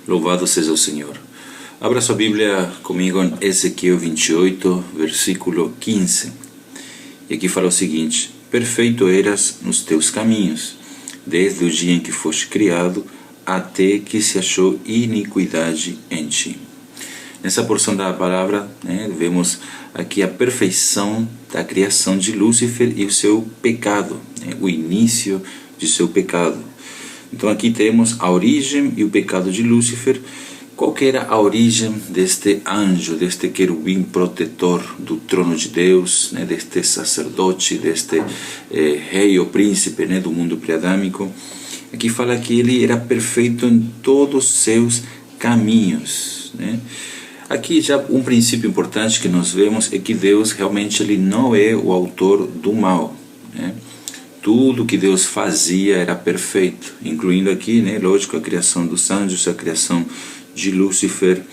Louvado seja o Senhor. Abra sua Bíblia comigo em Ezequiel 28, versículo 15. E aqui fala o seguinte: perfeito eras nos teus caminhos, desde o dia em que foste criado, até que se achou iniquidade em ti. Nessa porção da palavra, vemos aqui a perfeição da criação de Lúcifer e o seu pecado, o início de seu pecado. Então aqui temos a origem e o pecado de Lúcifer. Qual que era a origem deste anjo, deste querubim protetor do trono de Deus, deste sacerdote, deste rei ou príncipe do mundo pré-adâmico? Aqui fala que ele era perfeito em todos os seus caminhos. Aqui já um princípio importante que nós vemos é que Deus realmente ele não é o autor do mal. Tudo que Deus fazia era perfeito, incluindo aqui, lógico, a criação dos anjos, a criação de Lúcifer.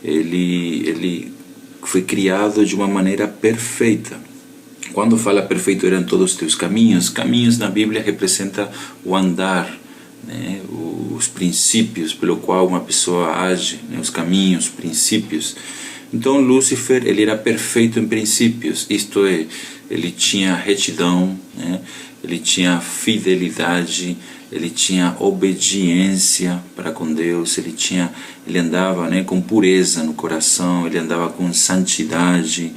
Ele foi criado de uma maneira perfeita. Quando fala perfeito eram todos os teus caminhos, caminhos na Bíblia representa o andar, os princípios pelo qual uma pessoa age, os caminhos, princípios. Então Lúcifer ele era perfeito em princípios, isto é, ele tinha retidão, ele tinha fidelidade, ele tinha obediência para com Deus, ele andava com pureza no coração, ele andava com santidade,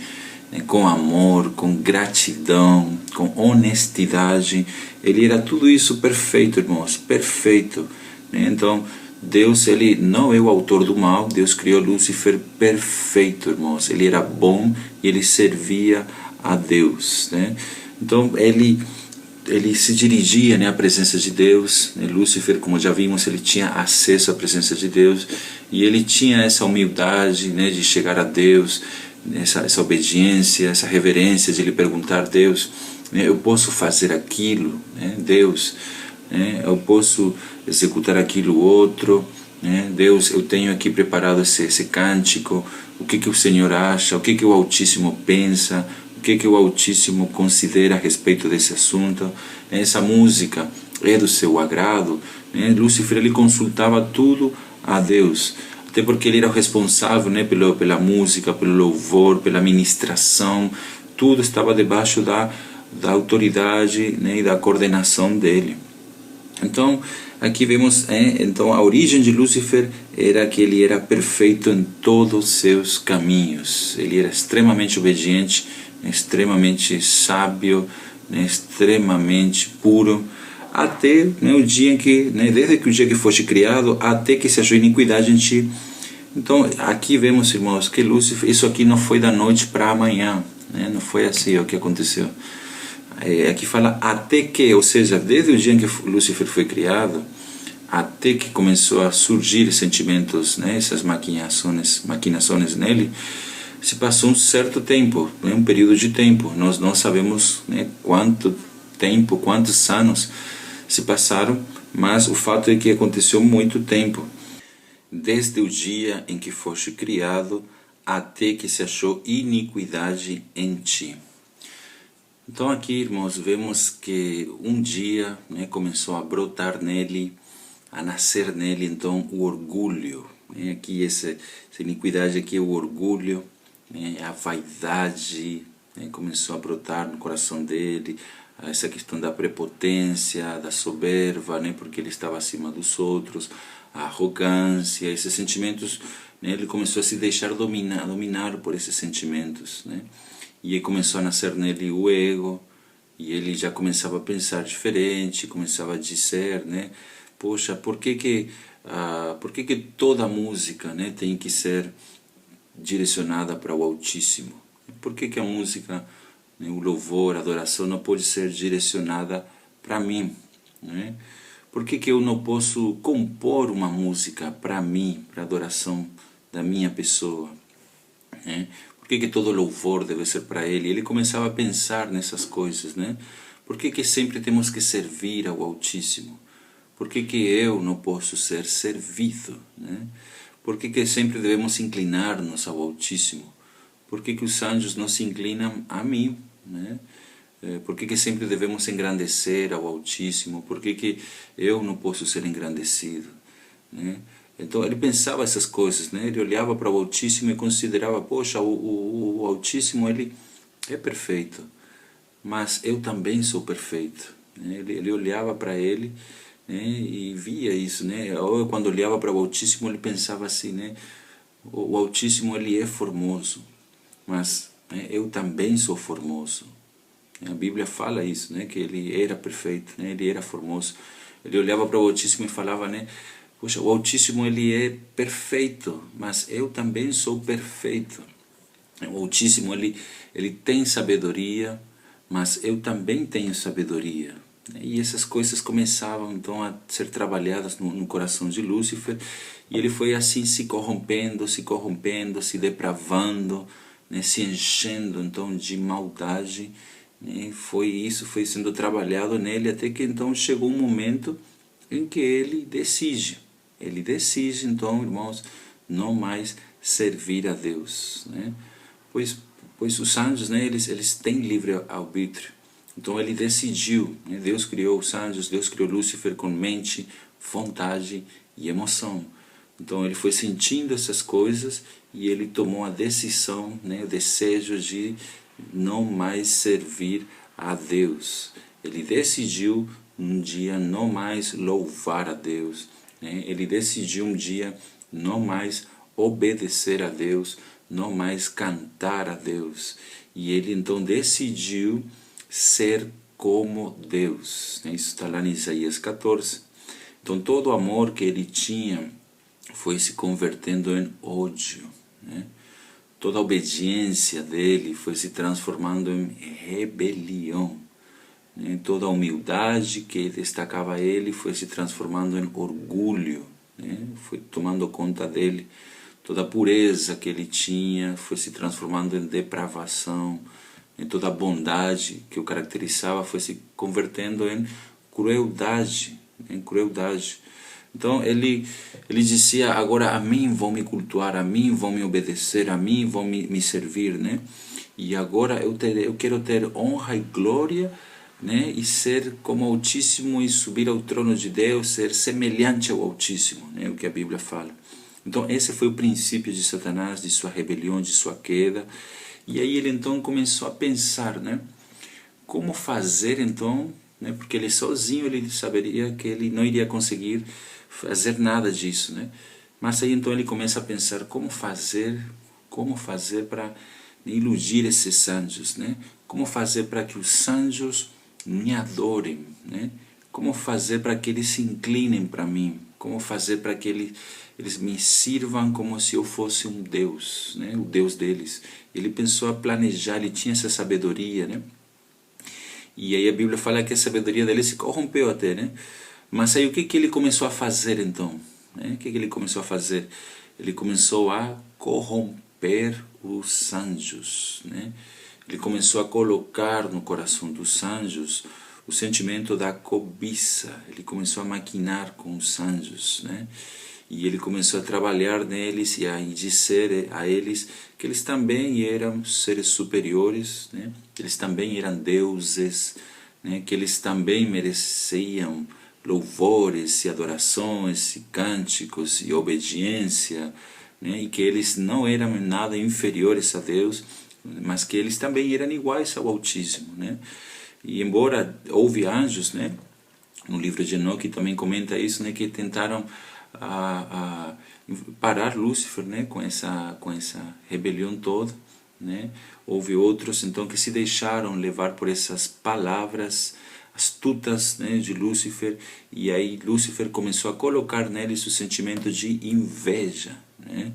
com amor, com gratidão, com honestidade. Ele era tudo isso perfeito, irmãos, perfeito. Então Deus ele não é o autor do mal. Deus criou Lúcifer perfeito, irmãos. Ele era bom e ele servia a Deus. Então ele se dirigia à presença de Deus. Lúcifer, como já vimos, ele tinha acesso à presença de Deus e ele tinha essa humildade de chegar a Deus, essa obediência, essa reverência de lhe perguntar: Deus, eu posso fazer aquilo? Deus, eu posso executar aquilo outro? Deus, eu tenho aqui preparado esse cântico. O que o Senhor acha? O que o Altíssimo pensa? O que o Altíssimo considera a respeito desse assunto? Essa música é do seu agrado? Lúcifer ele consultava tudo a Deus, até porque ele era o responsável pela música, pelo louvor, pela ministração. Tudo estava debaixo da autoridade e da coordenação dele. Então aqui vemos então a origem de Lúcifer era que ele era perfeito em todos os seus caminhos. Ele era extremamente obediente, extremamente sábio, extremamente puro, até o dia em que, desde que o dia que foste criado, até que se achou iniquidade em ti. Então aqui vemos, irmãos, que Lúcifer, isso aqui não foi da noite para amanhã, não foi assim o que aconteceu. Aqui fala até que, ou seja, desde o dia em que Lúcifer foi criado, até que começou a surgir sentimentos, essas maquinações nele, se passou um certo tempo, um período de tempo. Nós não sabemos quanto tempo, quantos anos se passaram, mas o fato é que aconteceu muito tempo, desde o dia em que foste criado até que se achou iniquidade em ti. Então aqui, irmãos, vemos que um dia começou a brotar nele, a nascer nele, então o orgulho. Aqui essa iniquidade aqui é o orgulho, a vaidade, começou a brotar no coração dele, essa questão da prepotência, da soberba, porque ele estava acima dos outros, a arrogância, esses sentimentos, ele começou a se deixar dominar por esses sentimentos, E aí começou a nascer nele o ego, e ele já começava a pensar diferente, começava a dizer, poxa, por que toda a música tem que ser direcionada para o Altíssimo? Por que a música, o louvor, a adoração não pode ser direcionada para mim? Por que eu não posso compor uma música para mim, para a adoração da minha pessoa? Por que todo louvor deve ser para Ele? Ele começava a pensar nessas coisas, Por que sempre temos que servir ao Altíssimo? Por que eu não posso ser servido? Por que sempre devemos inclinar-nos ao Altíssimo? Por que os anjos não se inclinam a mim? Por que sempre devemos engrandecer ao Altíssimo? Por que eu não posso ser engrandecido? Então ele pensava essas coisas, né? Ele olhava para o Altíssimo e considerava, poxa, o Altíssimo ele é perfeito, mas eu também sou perfeito, né? Ele olhava para ele, né? E via isso, né? Ou quando olhava para o Altíssimo ele pensava assim, né? O Altíssimo ele é formoso, mas né, eu também sou formoso. A Bíblia fala isso, né? Que ele era perfeito, né? Ele era formoso. Ele olhava para o Altíssimo e falava, né? Poxa, o Altíssimo ele é perfeito, mas eu também sou perfeito. O Altíssimo ele tem sabedoria, mas eu também tenho sabedoria. E essas coisas começavam então a ser trabalhadas no coração de Lúcifer, e ele foi assim se corrompendo, se depravando, né? Se enchendo então de maldade, né? Foi sendo trabalhado nele até que então chegou um momento em que ele decide então, irmãos, não mais servir a Deus, né? Pois os anjos, né, eles têm livre arbítrio. Então ele decidiu, né? Deus criou os anjos, Deus criou Lúcifer com mente, vontade e emoção. Então ele foi sentindo essas coisas e ele tomou a decisão, né, o desejo de não mais servir a Deus. Ele decidiu um dia não mais louvar a Deus, né? Ele decidiu um dia não mais obedecer a Deus, não mais cantar a Deus. E ele então decidiu ser como Deus, né? Isso está lá em Isaías 14. Então todo o amor que ele tinha foi se convertendo em ódio, né? Toda a obediência dele foi se transformando em rebelião, né? Toda a humildade que destacava ele foi se transformando em orgulho, né? Foi tomando conta dele. Toda a pureza que ele tinha foi se transformando em depravação, né? Toda a bondade que o caracterizava foi se convertendo em crueldade, em crueldade. Então ele dizia, agora a mim vão me cultuar, a mim vão me obedecer, a mim vão me servir, né? E agora eu quero ter honra e glória, né? E ser como o Altíssimo e subir ao trono de Deus, ser semelhante ao Altíssimo, né? O que a Bíblia fala. Então esse foi o princípio de Satanás, de sua rebelião, de sua queda. E aí ele então começou a pensar, né? Como fazer então, né? Porque ele sozinho ele saberia que ele não iria conseguir fazer nada disso, né? Mas aí então ele começa a pensar como fazer para iludir esses anjos, né? Como fazer para que os anjos me adorem, né? Como fazer para que eles se inclinem para mim? Como fazer para que eles me sirvam como se eu fosse um Deus, né? O Deus deles. Ele pensou a planejar, ele tinha essa sabedoria, né? E aí a Bíblia fala que a sabedoria dele se corrompeu até, né? Mas aí o que ele começou a fazer então? Né? O que ele começou a fazer? Ele começou a corromper os anjos, né? Ele começou a colocar no coração dos anjos o sentimento da cobiça. Ele começou a maquinar com os anjos, né? E ele começou a trabalhar neles e a dizer a eles que eles também eram seres superiores, né? Que eles também eram deuses, né? Que eles também mereciam louvores e adorações e cânticos e obediência, né? E que eles não eram nada inferiores a Deus, mas que eles também eram iguais ao Altíssimo, né? E embora houve anjos, né? No livro de Enoque também comenta isso, né? Que tentaram a parar Lúcifer, né? Com essa rebelião toda, né? Houve outros então que se deixaram levar por essas palavras astutas, né, de Lúcifer, e aí Lúcifer começou a colocar neles o sentimento de inveja, né?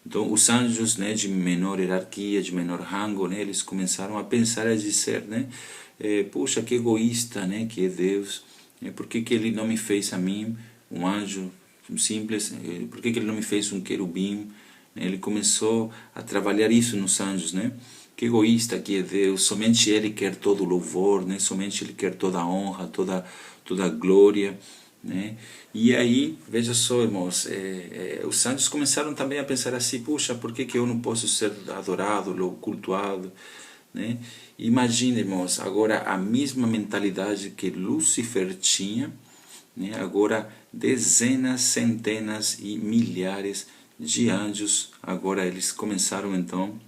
Então os anjos, né, de menor hierarquia, de menor rango, né, eles começaram a pensar, a dizer, né, puxa, que egoísta, né, que é Deus, por que ele não me fez a mim um anjo simples, por que ele não me fez um querubim? Ele começou a trabalhar isso nos anjos, né? Que egoísta que é Deus, somente Ele quer todo o louvor, né? Somente Ele quer toda a honra, toda a glória, né? E aí, veja só, irmãos, os anjos começaram também a pensar assim, puxa, por que eu não posso ser adorado, cultuado, né? Imagina, irmãos, agora a mesma mentalidade que Lúcifer tinha, né? Agora dezenas, centenas e milhares de anjos, agora eles começaram então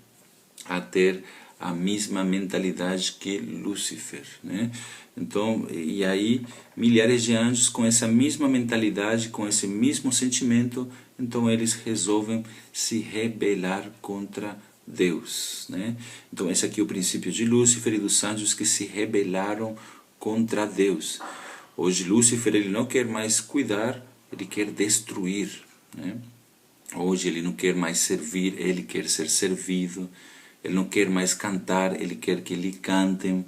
a ter a mesma mentalidade que Lúcifer, né? Então, e aí milhares de anjos com essa mesma mentalidade, com esse mesmo sentimento, então eles resolvem se rebelar contra Deus, né? Então esse aqui é o princípio de Lúcifer e dos anjos que se rebelaram contra Deus. Hoje Lúcifer ele não quer mais cuidar, ele quer destruir, né? Hoje ele não quer mais servir, ele quer ser servido. Ele não quer mais cantar, ele quer que lhe cantem,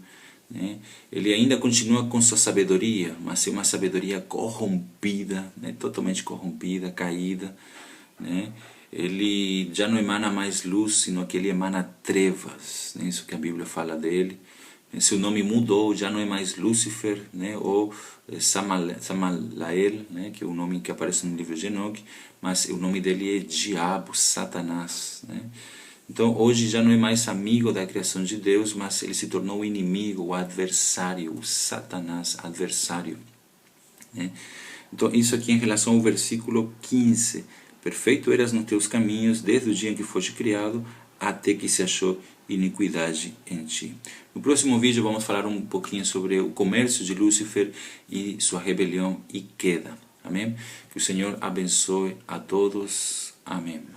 né? Ele ainda continua com sua sabedoria, mas é uma sabedoria corrompida, né? Totalmente corrompida, caída, né? Ele já não emana mais luz, sino que ele emana trevas, né? Isso que a Bíblia fala dele. Seu nome mudou, já não é mais Lúcifer, né? Ou Samalael, né? Que é o nome que aparece no livro de Enoque, mas o nome dele é Diabo, Satanás, né? Então hoje já não é mais amigo da criação de Deus, mas ele se tornou o inimigo, o adversário, o Satanás adversário, né? Então isso aqui em relação ao versículo 15. Perfeito eras nos teus caminhos, desde o dia em que foste criado, até que se achou iniquidade em ti. No próximo vídeo vamos falar um pouquinho sobre o comércio de Lúcifer e sua rebelião e queda. Amém? Que o Senhor abençoe a todos. Amém.